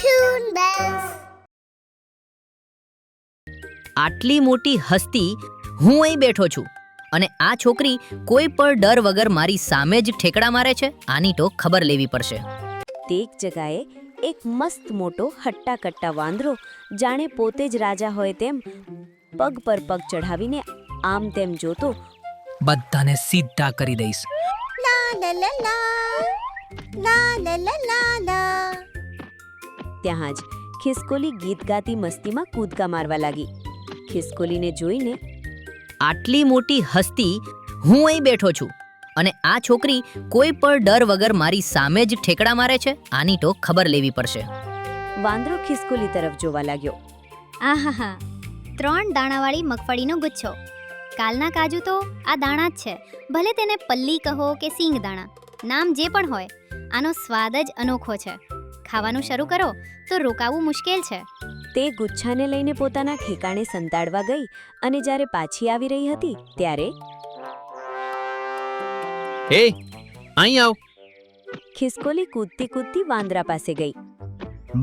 Toon Bells. આટલી મોટી હસ્તી હું અહીં બેઠો છું અને આ છોકરી કોઈ પણ ડર વગર મારી સામે જ ઠેકડા મારે છે. આની તો ખબર લેવી પડશે. તે એક જગાએ એક મસ્ત મોટો હટ્ટા કટ્ટા વાંદરો જાણે પોતે જ રાજા હોય તેમ પગ પર પગ ચઢાવીને આમ તેમ જોતો. બધાને સીધા કરી દઈશ. La la la la. La la la la la. ત્યાં જ ખિસકોલી ગીત ગાતી મસ્તીમાં કૂદકા મારવા લાગી. ખિસકોલીને જોઈને આટલી મોટી હસ્તી હું અહીં બેઠો છું અને આ છોકરી કોઈ પણ ડર વગર મારી સામે જ ઠેકડા મારે છે. આની તો ખબર લેવી પડશે. વાંદરો ખિસકોલી તરફ જોવા લાગ્યો. આહાહા 3 દાણાવાળી મગફળીનો ગુચ્છો. કાલના કાજુ તો આ દાણા જ છે. ભલે તેને પલ્લી કહો કે સિંગ દાણા, નામ જે પણ હોય, આનો સ્વાદ જ અનોખો છે. ખાવાનું શરૂ કરો તો રોકાવું મુશ્કેલ છે. તે ગુચ્છાને લઈને પોતાના ઠેકાણે સંતાડવા ગઈ અને જ્યારે પાછી આવી રહી હતી ત્યારે એ અહીં આવ. ખિસકોલી કૂદતી કૂદતી વાંદરા પાસે ગઈ.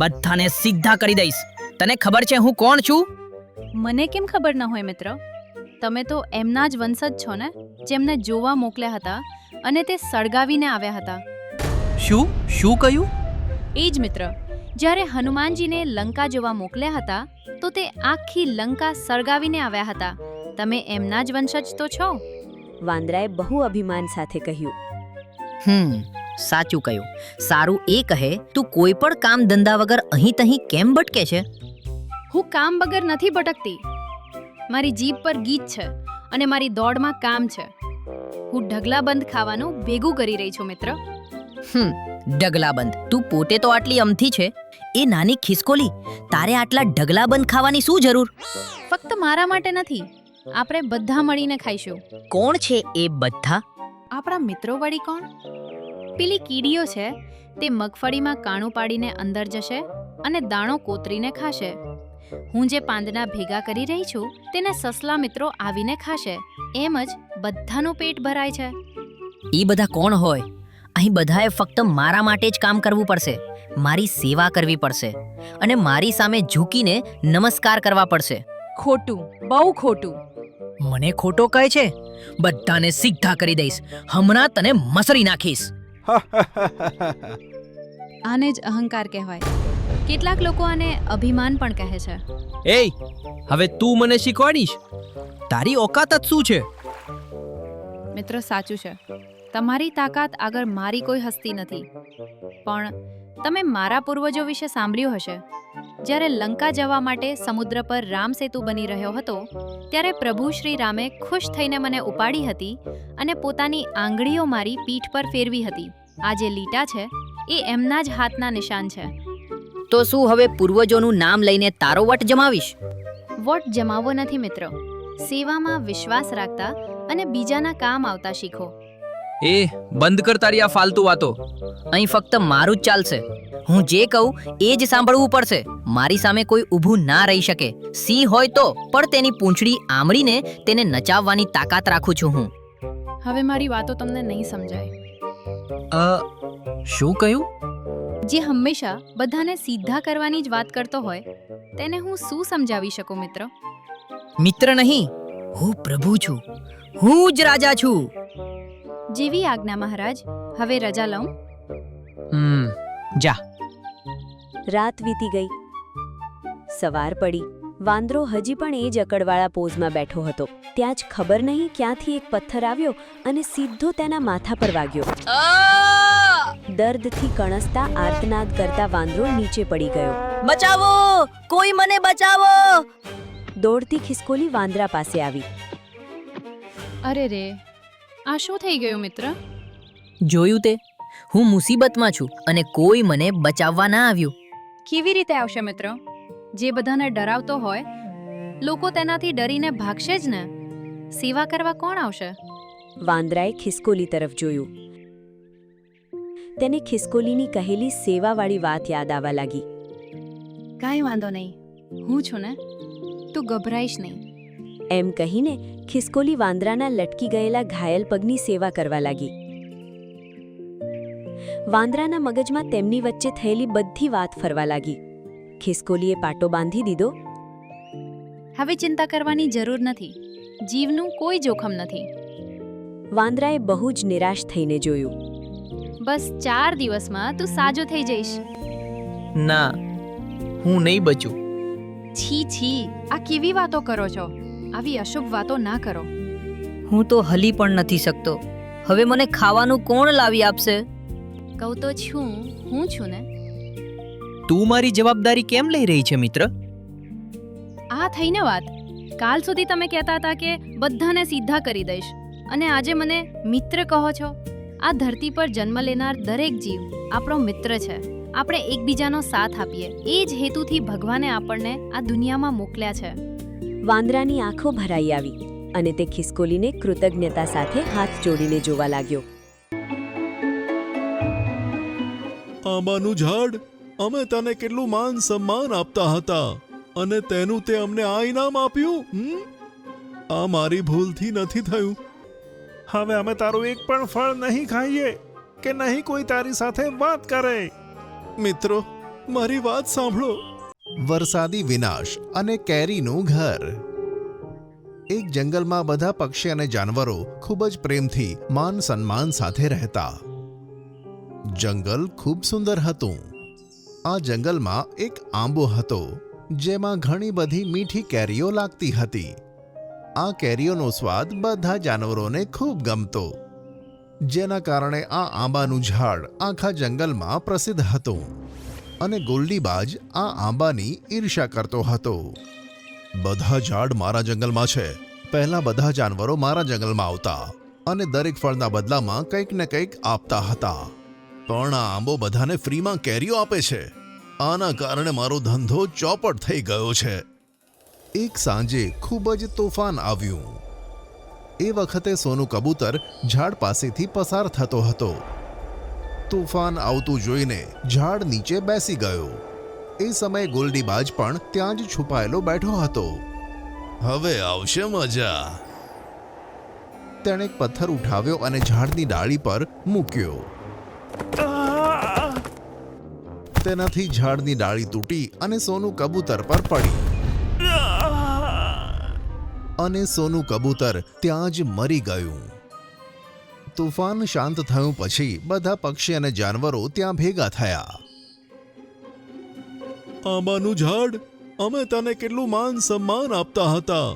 બધાને સીધા કરી દઈશ. તને ખબર છે હું કોણ છું? મને કેમ ખબર ન હોય મિત્ર? તમે તો એમના જ વંશજ છો ને, જેમને જોવા મોકલ્યા હતા અને તે સળગાવીને આવ્યા હતા. શું કહ્યું? એ જ મિત્ર, જ્યારે હનુમાનજીને લંકા જોવા મોકલ્યા હતા તો તે આખી લંકા સળગાવીને આવ્યા હતા. તમે એમના જ વંશજ તો છો. વાંદરાએ બહુ અભિમાન સાથે કહ્યું. સાચું કહ્યું. સારું એ કહે, તું કોઈ પણ કામ ધંધા વગર અહીં તહીં કેમ ભટકે છે? હું કામ વગર નથી ભટકતી. મારી જીભ પર ગીત છે અને મારી દોડમાં કામ છે. હું ઢગલાબંધ ખાવાનું ભેગું કરી રહી છું મિત્ર. ઢગલાબંધ? તું પોતે તો આટલી અમથી છે. એ નાની ખિસકોલી, તારે આટલા ઢગલાબંધ ખાવાની શું જરૂર? ફક્ત મારા માટે નથી, આપણે બધા મળીને ખાઈશું. કોણ છે એ બધા? આપણા મિત્રો વળી કોણ? પેલી કીડીઓ છે, તે મગફળીમાં કાણું પાડીને અંદર જશે અને દાણો કોતરીને ખાશે. હું જે પાંદડા ભેગા કરી રહી છું તેને સસલા મિત્રો આવીને ખાશે. એમ જ બધાનું પેટ ભરાય છે. એ બધા કોણ હોય? અહીં બધાએ ફક્ત મારા માટે જ કામ કરવું પડશે, મારી સેવા કરવી પડશે અને મારી સામે ઝૂકીને નમસ્કાર કરવા પડશે. ખોટું, બહુ ખોટું. મને ખોટો કહે છે? બધાને સીધા કરી દઈશ. હમણાં તને મસરી નાખીશ. આને જ અહંકાર કહેવાય. કેટલાક લોકો આને અભિમાન પણ કહે છે. એ હવે તું મને શીખવાડીશ? તારી ઓકાત જ શું છે? મિત્ર, સાચું છે, તમારી તાકાત આગળ મારી કોઈ હસ્તી નથી. પણ તમે મારા પૂર્વજો વિશે સાંભળ્યું હશે. જ્યારે લંકા જવા માટે સમુદ્ર પર રામ સેતુ બની રહ્યો હતો ત્યારે પ્રભુ શ્રી રામે ખુશ થઈને મને ઉપાડી હતી અને પોતાની આંગળીઓ મારી પીઠ પર ફેરવી હતી. આ જે લીટા છે એ એમના જ હાથના નિશાન છે. તો શું હવે પૂર્વજોનું નામ લઈને તારો વટ જમાવીશ? વોટ જમાવવો નથી મિત્ર. સેવામાં વિશ્વાસ રાખતા અને બીજાના કામ આવતા શીખો. એ બંધ કર તારી આ ફાલતુ વાતો. અહીં ફક્ત મારું જ ચાલશે. હું જે કહું એ જ સાંભળવું પડશે. મારી સામે કોઈ ઊભું ના રહી શકે. સિંહ હોય તો પણ તેની પૂંછડી આમળીને તેને નચાવવાની તાકાત રાખું છું હું. હવે મારી વાતો તમને નહીં સમજાય. શું કહ્યું? જે હંમેશા બધાને સીધા કરવાની જ વાત કરતો હોય તેને હું શું સમજાવી શકું મિત્ર? મિત્ર નહીં, હું પ્રભુ છું. હું જ રાજા છું. જેવી આજ્ઞા મહારાજ. હવે રજા લઉં? જા. રાત વીતી ગઈ. સવાર પડી. વાંદરો હજી પણ એ જ અકડવાળા પોઝમાં બેઠો હતો. ત્યાં જ ખબર નહીં ક્યાંથી એક પથ્થર આવ્યો અને સીધો તેના માથા પર વાગ્યો. દર્દથી કણસતા આર્તનાદ કરતા વાંદરો નીચે પડી ગયો. બચાવો! કોઈ મને બચાવો! દોડતી ખિસકોલી વાંદરા પાસે આવી. અરે રે, આ શું થઈ ગયું મિત્ર? જોયું તે? હું મુસીબતમાં છું અને કોઈ મને બચાવવા ના આવ્યું. કેવી રીતે આવશે મિત્ર? જે બધાને ડરાવતો હોય, લોકો તેનાથી ડરીને ભાગશે જ ને. સેવા કરવા કોણ આવશે? વાંદરાએ ખિસકોલી તરફ જોયું. તેને ખિસકોલીની કહેલી સેવાવાળી વાત યાદ આવવા લાગી. કાંઈ વાંધો નહીં, હું છું ને, તું ગભરાઈશ નહીં. એમ કહીને ખિસકોલી વાંદરાના લટકી ગયેલા ઘાયલ પગની સેવા કરવા લાગી. વાંદરાના મગજમાં તેમની વચ્ચે થયેલી બધી વાત ફરવા લાગી. ખિસકોલીએ પાટો બાંધી દીધો. હવે ચિંતા કરવાની જરૂર નથી. જીવનું કોઈ જોખમ નથી. વાંદરાએ બહુ જ નિરાશ થઈને જોયું. બસ 4 દિવસમાં તું સાજો થઈ જઈશ. ના, હું નહીં બચું. છી છી, આ કેવી વાતો કરો છો? આવી અશુભ વાતો ના કરો. હું તો હલી પણ નથી શકતો. હવે મને ખાવાનું કોણ લાવી આપશે? કહું તો છું, હું છું ને. તું મારી જવાબદારી કેમ લઈ રહી છે મિત્ર? આ થઈને વાત. કાલ સુધી તમે કહેતા હતા કે બધાને સીધા કરી દઈશ, અને આજે મને મિત્ર કહો છો. આ ધરતી પર જન્મ લેનાર દરેક જીવ આપણો મિત્ર છે. આપણે એકબીજાનો સાથ આપીએ, એ જ હેતુથી ભગવાને આપણને આ દુનિયામાં મોકલ્યા છે. વાંદરાની આંખો ભરાઈ આવી અને તે ખિસકોલીને કૃતજ્ઞતા સાથે હાથ જોડીને જોવા લાગ્યો. આંબાનું ઝાડ, અમે તને કેટલું માન સન્માન આપતા હતા અને તેનું તે અમને આ ઇનામ આપ્યું. આ મારી ભૂલથી નથી થયું. હવે અમે તારું એક પણ ફળ નહીં ખાઈએ કે નહીં કોઈ તારી સાથે વાત કરે. મિત્રો, મારી વાત સાંભળો. વરસાદી વિનાશ અને કેરીનું ઘર. એક જંગલમાં બધા પક્ષી અને જાનવરો ખૂબ જ પ્રેમથી માન સન્માન સાથે રહેતા. જંગલ ખૂબ સુંદર હતું. આ જંગલમાં એક આંબો હતો જેમાં ઘણી બધી મીઠી કેરીઓ લાગતી હતી. આ કેરીઓનો સ્વાદ બધા જાનવરોને ખૂબ ગમતો, જેના કારણે આ આંબાનું ઝાડ આખા જંગલમાં પ્રસિદ્ધ હતું. અને ગોલ્ડીબાજ આ આંબાની ઈર્ષ્યા કરતો હતો. બધા ઝાડ મારા જંગલમાં છે, પહેલા બધા જાનવરો મારા જંગલમાં આવતા અને દરેક ફળના બદલામાં કંઈક ને કંઈક આપતા હતા. પણ આ આંબો બધાને ફ્રીમાં કેરીઓ આપે છે. આના કારણે મારો ધંધો ચોપટ થઈ ગયો છે. એક સાંજે ખૂબ જ તોફાન આવ્યું. એ વખતે સોનું કબૂતર ઝાડ પાસેથી પસાર થતો હતો. તોફાન આવતું જોઈને ઝાડ નીચે બેસી ગયો. એ સમયે ગોલ્ડીબાજ પણ ત્યાં જ છુપાયેલો બેઠો હતો. હવે આવશે મજા. તેણે એક પથ્થર ઉઠાવ્યો અને ઝાડની ડાળી પર મૂક્યો. તેનાથી ઝાડની ડાળી તૂટી અને સોનું કબૂતર પર પડી. અને સોનું કબૂતર ત્યાં જ મરી ગયું. તોફાન શાંત થયું પછી બધા પક્ષી અને જાનવરો ત્યાં ભેગા થયા. આંબાનું ઝાડ, અમે તને કેટલું માન સન્માન આપતા હતા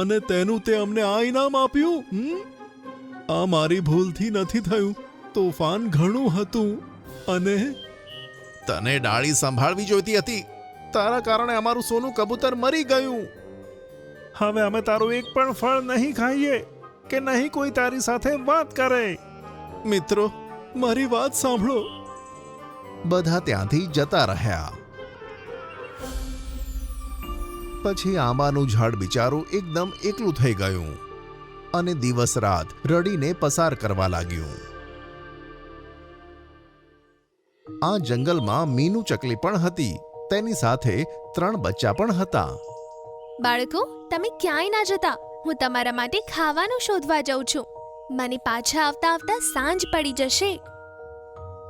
અને તેનું તે અમને આ ઇનામ આપ્યું. આ મારી ભૂલથી નથી થયું. તોફાન ઘણું હતું અને તને ડાળી સંભાળવી જોઈતી હતી. તારા કારણે અમારું સોનું કબૂતર મરી ગયું. હવે અમે તારું એક પણ ફળ નહીં ખાઈએ કે નહીં કોઈ તારી સાથે વાત કરે. મિત્રો, મારી વાત સાંભળો. બધા ત્યાંથી જતા રહ્યા. પછી આંબાનું ઝાડ બિચારું એકદમ એકલું થઈ ગયું અને દિવસ રાત રડીને પસાર કરવા લાગ્યું. આ જંગલમાં મીનુ ચકલી પણ હતી. તેની સાથે 3 બચ્ચા પણ હતા. બાળકો, તમે ક્યાંય ના જતા. હું તમારા માટે ખાવાનું શોધવા જાઉં છું. મને પાછા આવતા આવતા સાંજ પડી જશે.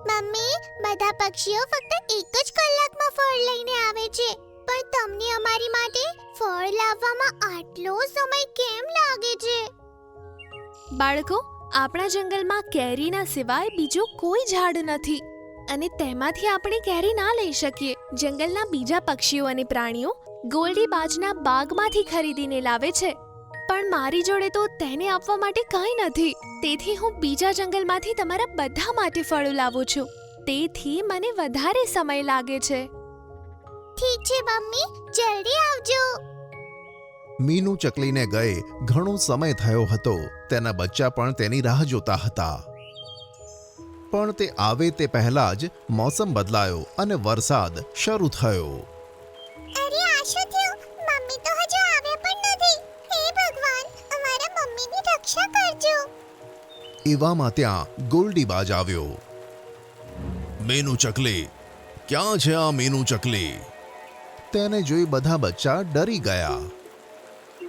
મમ્મી, બધા પક્ષીઓ ફક્ત એક જ કલાકમાં ફળ લઈને આવે છે, પણ તમને અમારી માટે ફળ લાવવામાં આટલો સમય કેમ લાગે છે? બાળકો, આપણા જંગલમાં કેરીના સિવાય બીજું કોઈ ઝાડ નથી અને તેમાંથી આપણે કેરી ના લઈ શકીએ. જંગલના બીજા પક્ષીઓ અને પ્રાણીઓ ગોલ્ડીબાજના બાગમાંથી ખરીદીને લાવે છે, પણ મારી જોડે તો તેને આપવા માટે કંઈ નથી. તેથી હું બીજા જંગલમાંથી તમારા બધા માટે ફળો લાવું છું. તેથી મને વધારે સમય લાગે છે. ઠીક છે મમ્મી, જલ્દી આવજો. મીનુ ચકલીને ગયે ઘણો સમય થયો હતો. તેના બચ્ચા પણ તેની રાહ જોતા હતા. પણ તે આવે તે પહેલા જ મોસમ બદલાયો અને વરસાદ શરૂ થયો. અરે, આ શું થયું? મમ્મી તો હજુ આવ્યા પણ નથી. હે ભગવાન, અમારા મમ્મીની રક્ષા કરજો. એવામાં ત્યાં ગોલ્ડીબાજ આવ્યો. મીનુ ચકલી, ક્યાં છે આ મીનુ ચકલી? તેને જોઈ બધા બચ્ચા ડરી ગયા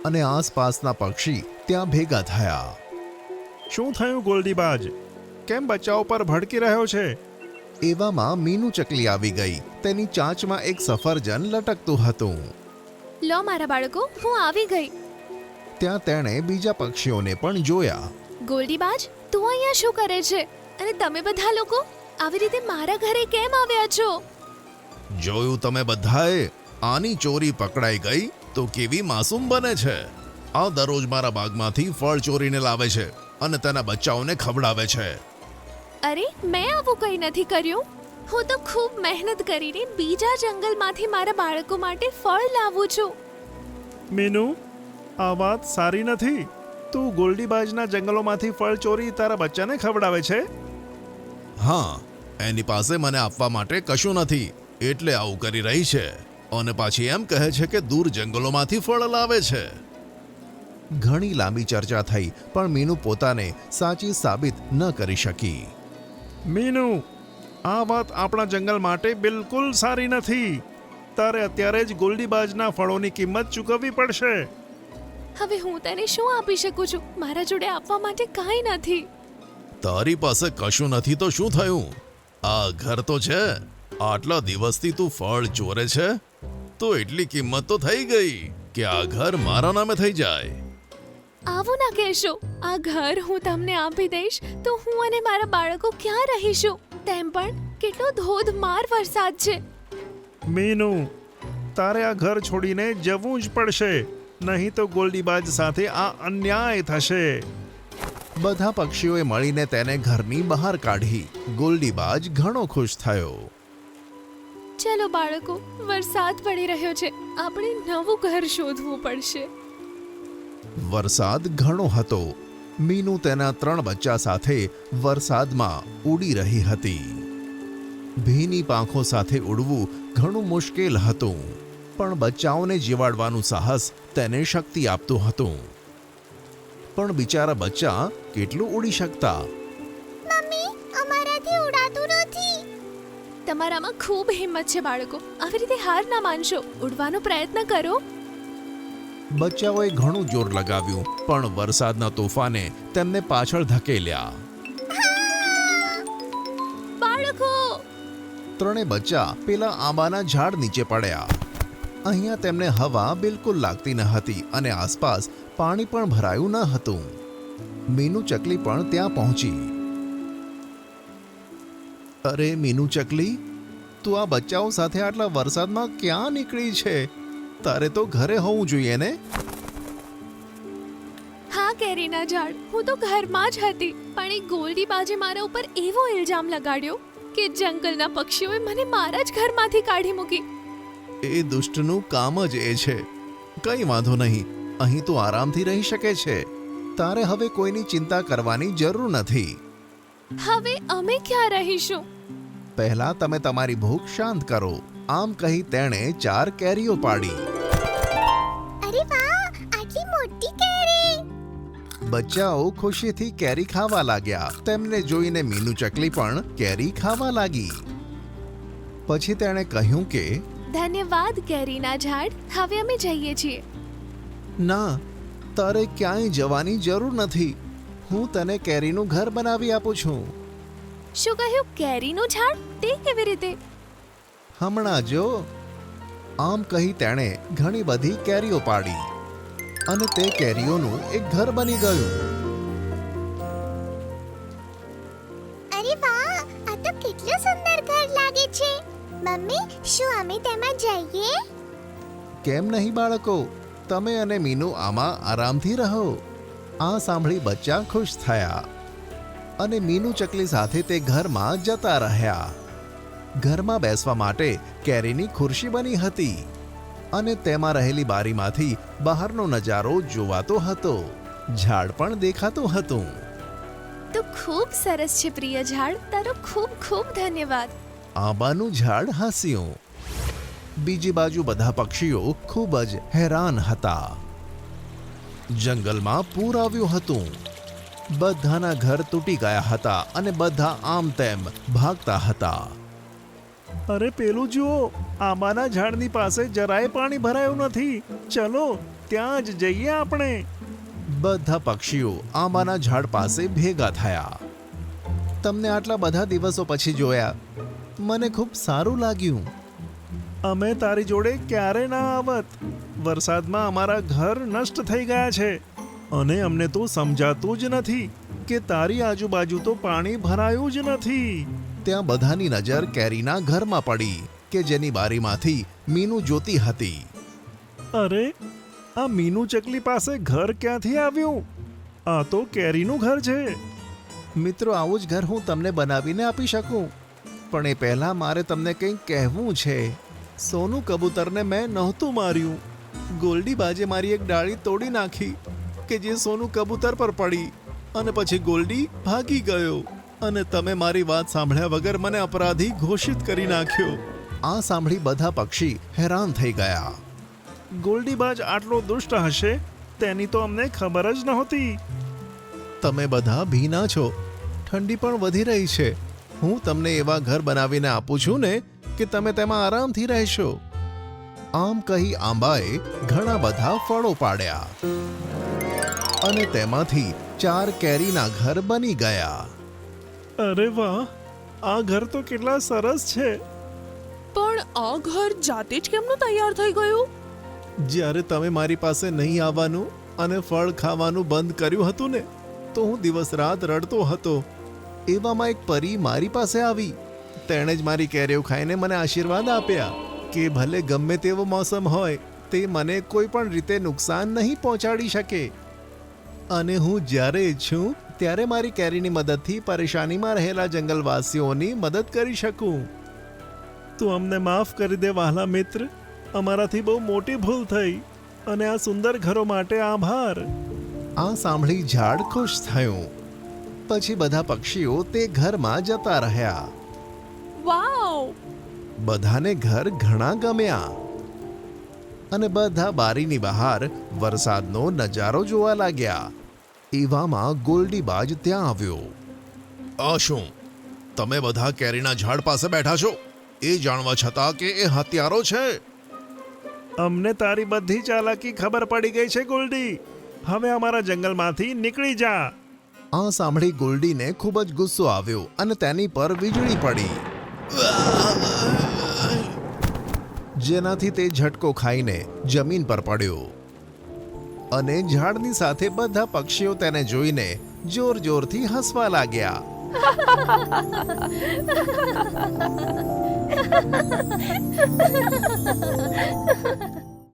અને આસપાસના પક્ષી ત્યાં ભેગા થયા. શું થયું ગોલ્ડીબાજ? કેમ બચ્ચાઓ પર ભડકી રહ્યો છે? એવામાં મીનુ ચકલી આવી ગઈ તેની ચાંચમાં એક સફરજન લટકતું હતું. લો મારા બાળકો, હું આવી ગઈ. ત્યાં તેણે બીજા પક્ષીઓને પણ જોયા. ગોલ્ડીબાજ, તું અહીંયા શું કરે છે? અને તમે બધા લોકો આવી રીતે મારા ઘરે કેમ આવ્યા છો? જોયું તમે બધાએ? આની ચોરી પકડાઈ ગઈ તો કેવી માસૂમ બને છે. આ દરરોજ મારા બાગમાંથી ફળ ચોરીને લાવે છે અને તેના બચ્ચાઓને ખવડાવે છે. અરે, મેં આવું કંઈ નથી કર્યું. હું તો ખૂબ મહેનત કરીને બીજા જંગલમાંથી મારા બાળકો માટે ફળ લાવું છું. મીનુ, આ વાત સારી નથી. તું ગોલ્ડીબાજના જંગલોમાંથી ફળ ચોરી તારા બચ્ચાને ખવડાવે છે? હા, એની પાસે મને આપવા માટે કશું નથી એટલે આવું કરી રહી છે. અને પાછી એમ કહે છે કે દૂર જંગલોમાંથી ફળ લાવે છે. ઘણી લાંબી ચર્ચા થઈ પણ મીનુ પોતાને સાચી સાબિત ન કરી શકી. મીનુ, આ વાત આપણા જંગલ માટે બિલકુલ સારી નથી. તારે અત્યારે જ ગોલ્ડીબાજના ફળોની કિંમત ચૂકવવી પડશે. હવે હું તને શું આપી શકું છું? મારા જોડે આપવા માટે કાંઈ નથી. તારી પાસે કશું નથી તો શું થયું? આ ઘર તો છે. આટલા દિવસથી તું ફળ ચોરે છે તો એટલી કિંમત તો થઈ ગઈ કે આ ઘર મારા નામે થઈ જાય. આવું ના કહેશો. આ ઘર હું તમને આપી દઈશ તો હું અને મારા બાળકો ક્યાં રહીશું? તેમ પણ કેટલો ધોધમાર વરસાદ છે. મીનુ, તારે આ ઘર છોડીને જવું જ પડશે, નહીં તો ગોલ્ડીબાજ સાથે આ અન્યાય થશે. બધા પક્ષીઓએ મળીને તેને ઘરની બહાર કાઢી. ગોલ્ડીબાજ ઘણો ખુશ થયો. ચલો બાળકો, વરસાદ પડી રહ્યો છે. આપણે નવું ઘર શોધવું પડશે. વરસાદ ઘણો હતો. મીનુ તેના 3 બચ્ચા સાથે વરસાદમાં ઉડી રહી હતી. ભીની પાંખો સાથે ઉડવું ઘણું મુશ્કેલ હતું પણ બચ્ચાઓને જીવાડવાનું સાહસ તેને શક્તિ આપતું હતું. પણ બિચારા બચ્ચા કેટલું ઉડી શકતા? મમ્મી, અમારાથી ઉડાતું નથી. તમારામાં ખૂબ હિંમત છે બાળકો. આવી રીતે હાર ના માનશો. ઉડવાનો પ્રયત્ન કરો. બચ્ચાઓએ ઘણું જોર લગાવ્યું પણ વરસાદના તોફાને તેમને પાછળ ધકેલ્યા. બાળકો, 3 બચ્ચા પેલા આંબાના ઝાડ નીચે પડ્યા. અહીંયા તેમને હવા બિલકુલ લાગતી ન હતી અને આસપાસ પાણી પણ ભરાયું ન હતું. મીનુ ચકલી પણ ત્યાં પહોંચી. અરે મીનુ ચકલી, તું આ બચ્ચાઓ સાથે આટલા વરસાદમાં ક્યાં નીકળી છે? તારે તો ઘરે હોવું જોઈએ ને? હા કેરીના ઝાડ, હું તો ઘરમાં જ હતી પણ એક ગોલ્ડીબાજે મારા ઉપર એવો ઇલ્ઝામ લગાડ્યો કે જંગલના પક્ષીઓએ મને મારા જ ઘરમાંથી કાઢી મૂકી. એ દુષ્ટનું કામ જ એ છે. કંઈ વાંધો નહીં, અહીં તો આરામથી રહી શકે છે. તારે હવે કોઈની ચિંતા કરવાની જરૂર નથી. હવે અમે ક્યાં રહીશું? પહેલા તમે તમારી ભૂખ શાંત કરો. આમ કહી તેણે 4 કેરીઓ પાડી. અરે વાહ, આટલી મોટી કેરી! બચ્ચાઓ ખુશીથી કેરી ખાવા લાગ્યા. તેમને જોઈને મીનુ ચકલી પણ કેરી ખાવા લાગી. પછી તેણે કહ્યું કે ધન્યવાદ કેરીના ઝાડ. હવે અમે જઈએ છીએ. ના, તારે ક્યાંય જવાની જરૂર નથી. હું તને કેરીનું ઘર બનાવી આપું છું. શું કહ્યું? કેરીનું ઝાડ? તે કેવી રીતે? હમણાં જો. આમ કહી તેણે ઘણી બધી કેરીઓ પાડી અને તે કેરીઓનું એક ઘર બની ગયું. અરે વાહ, આ તો કેટલું સુંદર ઘર લાગે છે. મમ્મી, શું અમે તેમાં જઈએ? કેમ નહીં બાળકો, તમે અને મીનુ આમાં આરામથી રહો. આ સાંભળી બચ્ચા ખુશ થયા અને મીનુ ચકલી સાથે તે ઘરમાં જતા રહ્યા. ઘરમાં બેસવા માટે કેરીની ખુરશી બની હતી અને તેમાં રહેલી બારીમાંથી બહારનો નજારો જોવાતો હતો. ઝાડ પણ દેખાતું હતું. તો ખૂબ સરસ છે પ્રિય ઝાડ. તારો ખૂબ ખૂબ ધન્યવાદ. આંબાનું ઝાડ હસ્યું. બીજી બાજુ બધા પક્ષીઓ ખૂબ જ હેરાન હતા. જંગલમાં પૂર આવ્યું હતું. બધાના ઘર તૂટી ગયા હતા અને બધા આમ તેમ ભાગતા હતા. અરે પેલું જુઓ, આંબાના ઝાડની પાસે જરાય પાણી ભરાયું નથી. ચલો ત્યાં જ જઈએ આપણે. બધા પક્ષીઓ આંબાના ઝાડ પાસે ભેગા થયા. તમને આટલા બધા દિવસો પછી જોયા. મને ખૂબ સારું લાગ્યું. અમે તારી જોડે ક્યારે ના આવત. વરસાદમાં અમારા ઘર નષ્ટ થઈ ગયા છે અને અમને તો સમજાતું જ નથી કે તારી આજુબાજુ તો પાણી ભરાયું જ નથી. ત્યાં બધાની નજર કેરીના ઘરમાં પડી કે જેની બારીમાંથી મીનુ જોતી હતી. અરે આ મીનુ ચકલી પાસે ઘર ક્યાંથી આવ્યું? આ તો કેરીનું ઘર છે. મિત્રો, આવું જ ઘર હું તમને બનાવીને આપી શકું, પણ એ પહેલા મારે તમને કંઈક કહેવું છે. સોનું કબૂતરને મેં નહોતું માર્યું. ગોલ્ડીબાજે મારી એક ડાળી તોડી નાખી કે જે સોનું કબૂતર પર પડી, અને પછી ગોલ્ડી ભાગી ગયો અને તમે મારી વાત સાંભળ્યા વગર મને અપરાધી ઘોષિત કરી નાખ્યો. આ સાંભળી બધા પક્ષી હેરાન થઈ ગયા. ગોલ્ડીબાજ આટલો દુષ્ટ હશે તેની તો અમને ખબર જ નહોતી. તમે બધા ભીના છો, ઠંડી પણ વધી રહી છે. હું તમને એવા ઘર બનાવીને આપું છું ને કે તમે તેમાં આરામથી રહેશો. આમ કહી આંબાએ ઘણા બધા ફળો પાડ્યા અને તેમાંથી 4 કેરીના ઘર બની ગયા. અરે વાહ, આ ઘર તો કેટલા સરસ છે. પણ આ ઘર જાતે જ કેમનું તૈયાર થઈ ગયું? જ્યારે તમે મારી પાસે નહીં આવવાનું અને ફળ ખાવાનું બંધ કર્યું હતું ને, તો હું દિવસ રાત રડતો હતો. એવામાં એક પરી મારી પાસે આવી. તેણે જ મારી કેરીઓ ખાઈને મને આશીર્વાદ આપ્યા કે ભલે ગમે તેવો મોસમ હોય, તે મને કોઈ પણ રીતે નુકસાન નહીં પહોંચાડી શકે, અને હું જ્યારે ઈચ્છું ત્યારે મારી કેરીની મદદથી પરેશાનીમાં રહેલા જંગલવાસીઓની મદદ કરી શકું. તું અમને માફ કરી દે વહાલા મિત્ર. અમારાથી બહુ મોટી ભૂલ થઈ અને આ સુંદર ઘરો માટે આભાર. આ સાંભળી ઝાડ ખુશ થયું. પછી બધા પક્ષીઓ તે ઘરમાં જતા રહ્યા. વાવ! બધાને ઘર ઘણા ગમ્યા અને બધા બારીની બહાર વરસાદનો નજારો જોવા લાગ્યા. એવામાં ગોલ્ડીબાજ ત્યાં આવ્યો. આ શું, તમે બધા કેરીના ઝાડ પાસે બેઠા છો એ જાણવા છતાં કે એ હત્યારો છે? અમને તારી બધી ચાલાકી ખબર પડી ગઈ છે ગોલ્ડી. હવે અમારા જંગલમાંથી નીકળી જા. આ સાંભળી ગોલ્ડીને ખૂબ જ ગુસ્સો આવ્યો અને તેની પર વીજળી પડી, જેનાથી તે ઝટકો ખાઈને જમીન પર પડ્યો અને ઝાડની સાથે બધા પક્ષીઓ તેને જોઈને જોર જોરથી હસવા લાગ્યા.